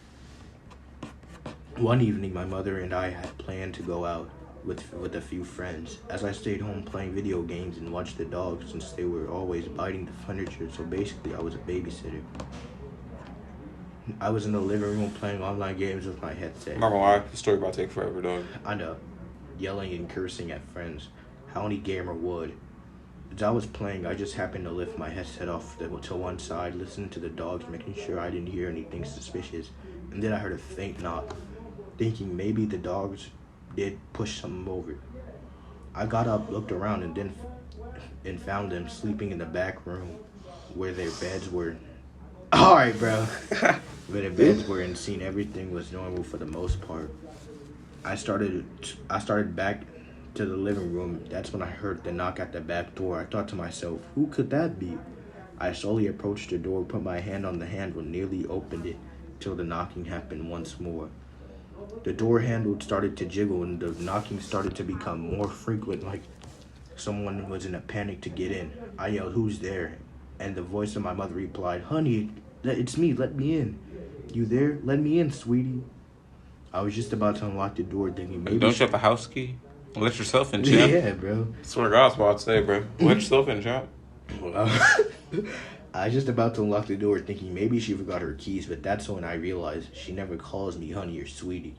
One evening, my mother and I had planned to go out with a few friends. As I stayed home playing video games and watched the dogs since they were always biting the furniture, so basically I was a babysitter. I was in the living room playing online games with my headset. I'm not gonna lie, the story about to take forever, dog. I know, yelling and cursing at friends. How any gamer would. As I was playing, I just happened to lift my headset off to one side, listening to the dogs, making sure I didn't hear anything suspicious. And then I heard a faint knock, thinking maybe the dogs did push something over. I got up, looked around, and found them sleeping in the back room where their beds were. Alright, bro. Where their beds were, and seen everything was normal for the most part. I started back to the living room. That's when I heard the knock at the back door. I thought to myself, who could that be? I slowly approached the door, put my hand on the handle, nearly opened it, till the knocking happened once more. The door handle started to jiggle, and the knocking started to become more frequent, like someone was in a panic to get in. I yelled, "Who's there?" And the voice of my mother replied, "Honey, it's me, let me in." "You there? Let me in, sweetie." I was just about to unlock the door, thinking maybe... Don't you have a house key? Let yourself in, champ. Yeah, bro. Swear to God, that's what I'd say, bro. Let yourself in, champ. I was just about to unlock the door, thinking maybe she forgot her keys, but that's when I realized she never calls me honey or sweetie.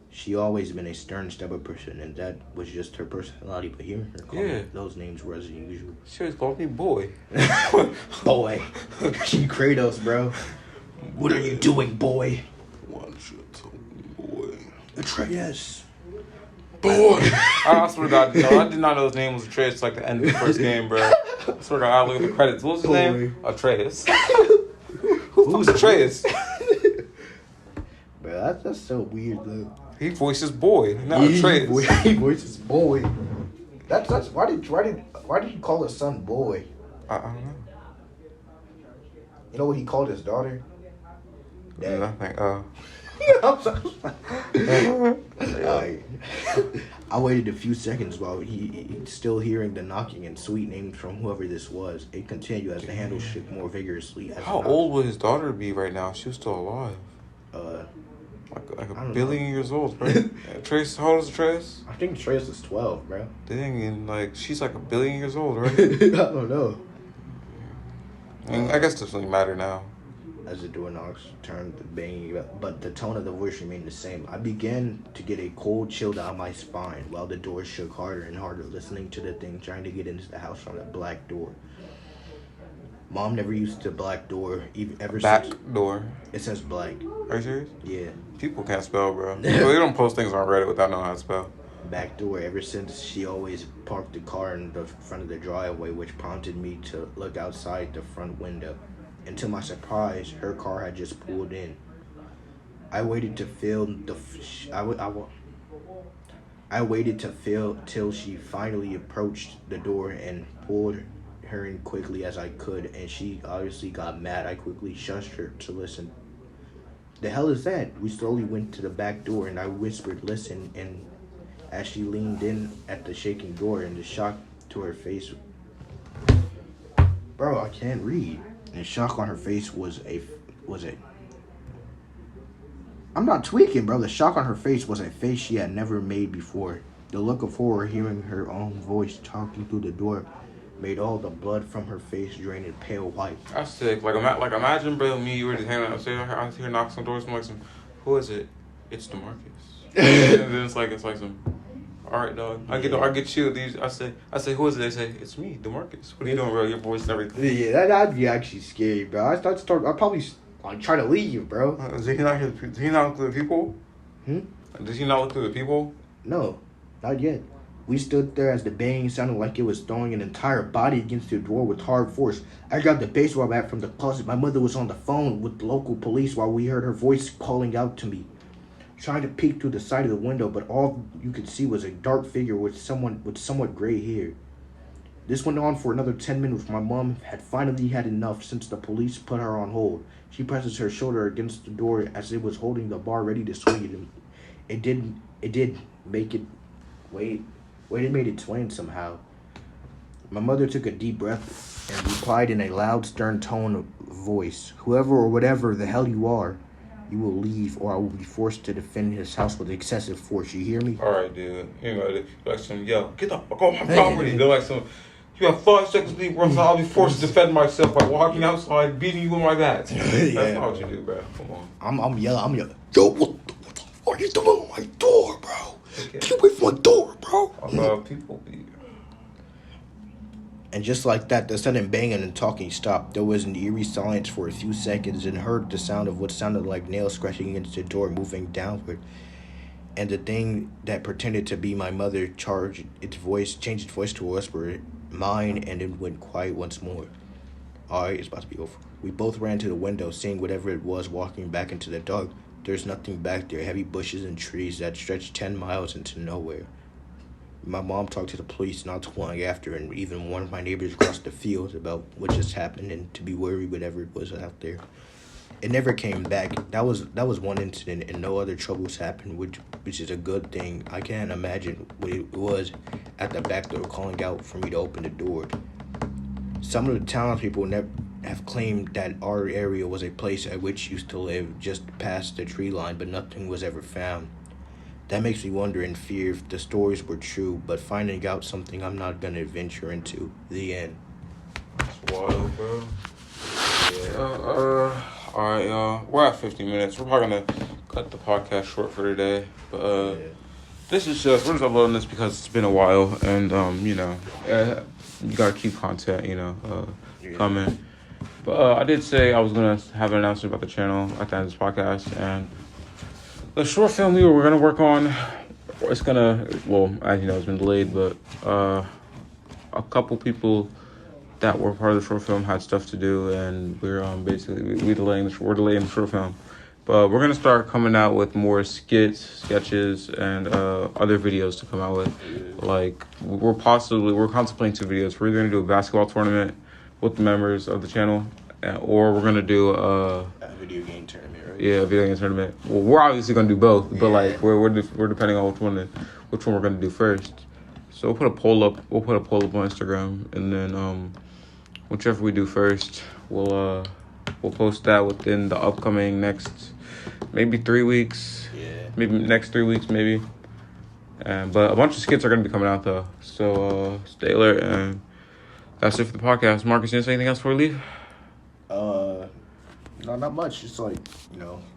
She always been a stern, stubborn person, and that was just her personality, but hearing her call me those names wasn't usual. She always called me boy. Boy. She Kratos, bro. What are you doing, boy? One shit told me, boy. Atreus. Boy. I swear to God, no, I did not know his name was Atreus. It's like the end of the first game, bro. I swear to God, I look at the credits. What was his name? Atreus. Who's Atreus? Bro, that's so weird, though. He voices boy, not Atreus. He voices boy. That's why did he call his son boy? I don't know. You know what he called his daughter? Dad. Nothing. I'm sorry. I waited a few seconds while he still hearing the knocking and sweet names from whoever this was. It continued as the handle shook more vigorously. How old would his daughter be right now if she was still alive? Like a billion years old, right? Trace, how old is Trace? I think Trace is 12, bro. Dang, and like she's like a billion years old, right? I don't know. I mean, I guess it doesn't really matter now. As the door knocks turned to banging, but the tone of the voice remained the same. I began to get a cold chill down my spine while the door shook harder and harder, listening to the thing trying to get into the house from the black door. Mom never used the black door ever Back since. door. It says black. Are you serious? Yeah. People can't spell, bro. They don't post things on Reddit without knowing how to spell. Back door. Ever since she always parked the car in the front of the driveway, which prompted me to look outside the front window. And to my surprise, her car had just pulled in. I waited to feel I waited to feel till she finally approached the door and pulled her in quickly as I could, and she obviously got mad. I quickly shushed her to listen. "The hell is that?" We slowly went to the back door, and I whispered, "Listen," and as she leaned in at the shaking door, and the shock to her face... Bro, I can't read. And shock on her face was I'm not tweaking, bro. The shock on her face was a face she had never made before. The look of horror, hearing her own voice talking through the door, made all the blood from her face drain in pale white. That's sick. Like imagine, bro, me, you were just hanging out. I hear knocks on doors. I'm like, who is it? It's DeMarcus. And then it's like some. All right, dog. I get you. I say, who is it? They say, it's me, DeMarcus. What are you doing, bro? Your voice and everything. Yeah, that'd be actually scary, bro. I'd probably like try to leave, bro. Does he not look through the people? Does he not look through the people? No, not yet. We stood there as the banging sounded like it was throwing an entire body against the door with hard force. I grabbed the baseball bat from the closet. My mother was on the phone with the local police while we heard her voice calling out to me. Trying to peek through the side of the window, but all you could see was a dark figure with somewhat gray hair. This went on for another 10 minutes. My mom had finally had enough since the police put her on hold. She presses her shoulder against the door as it was holding the bar ready to swing it. It made it swing somehow. My mother took a deep breath and replied in a loud, stern tone of voice, "Whoever or whatever the hell you are, you will leave or I will be forced to defend this house with excessive force. You hear me?" All right, dude. You know, like some, yo, get the fuck off my property. They're like some, you have 5 seconds to leave, or else I'll be forced to defend myself by walking outside, beating you with my bat. That's not what you do, bro. Come on. I'm yelling. Yo, what the fuck are you doing on my door, bro? Okay. Get away from my door, bro. People be... And just like that, the sudden banging and talking stopped. There was an eerie silence for a few seconds and heard the sound of what sounded like nails scratching against the door moving downward. And the thing that pretended to be my mother changed its voice to a whisper, mine, and it went quiet once more. Alright, it's about to be over. We both ran to the window, seeing whatever it was walking back into the dark. There's nothing back there, heavy bushes and trees that stretched 10 miles into nowhere. My mom talked to the police not too long after and even warned my neighbors across the fields about what just happened and to be wary whatever it was out there. It never came back. That was one incident and no other troubles happened, which is a good thing. I can't imagine what it was at the back door calling out for me to open the door. Some of the townspeople have claimed that our area was a place a witch used to live just past the tree line, but nothing was ever found. That makes me wonder and fear if the stories were true, but finding out something I'm not going to venture into. The end. That's wild, bro. Yeah. Alright, y'all. We're at 50 minutes. We're probably going to cut the podcast short for today. But this is just, we're just uploading this because it's been a while. And, you know, you got to keep content, coming. But I did say I was going to have an announcement about the channel at the end of this podcast. And the short film we're going to work on, it's going to, well, as you know, it's been delayed, but a couple people that were part of the short film had stuff to do, and we're we're delaying the short film. But we're going to start coming out with more skits, sketches, and other videos to come out with. Like, we're contemplating 2 videos. We're either going to do a basketball tournament with the members of the channel, or we're going to do a video game tournament, right? Yeah, a video game tournament. Well, we're obviously gonna do both, but like we're depending on which one we're gonna do first. So we'll put a poll up. We'll put a poll up on Instagram, and then whichever we do first, we'll post that within the upcoming next maybe 3 weeks. Yeah. Maybe next 3 weeks, maybe. But a bunch of skits are gonna be coming out though. So stay alert, and that's it for the podcast. Marcus, you have anything else before we leave? No, not much. Just like,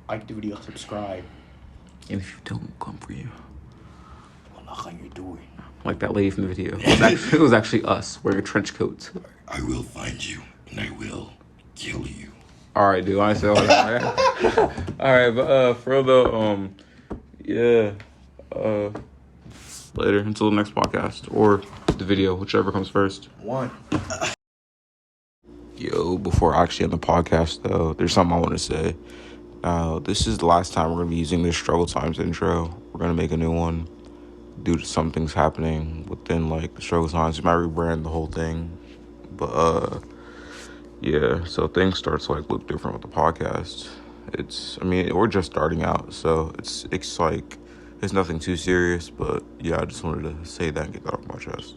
like the video, subscribe. And if you don't, we'll come for you. We'll knock on your door. Like that lady from the video. It was actually us wearing a trench coat. I will find you and I will kill you. All right, dude. I said all that. All right, but for real though, later until the next podcast or the video, whichever comes first. One. Yo, before I actually end the podcast, though, there's something I want to say. Now, this is the last time we're going to be using this Struggle Times intro. We're going to make a new one due to some things happening within, like, the Struggle Times. We might rebrand the whole thing. But, yeah, so things start to, like, look different with the podcast. We're just starting out, so it's like, it's nothing too serious. But, yeah, I just wanted to say that and get that off my chest.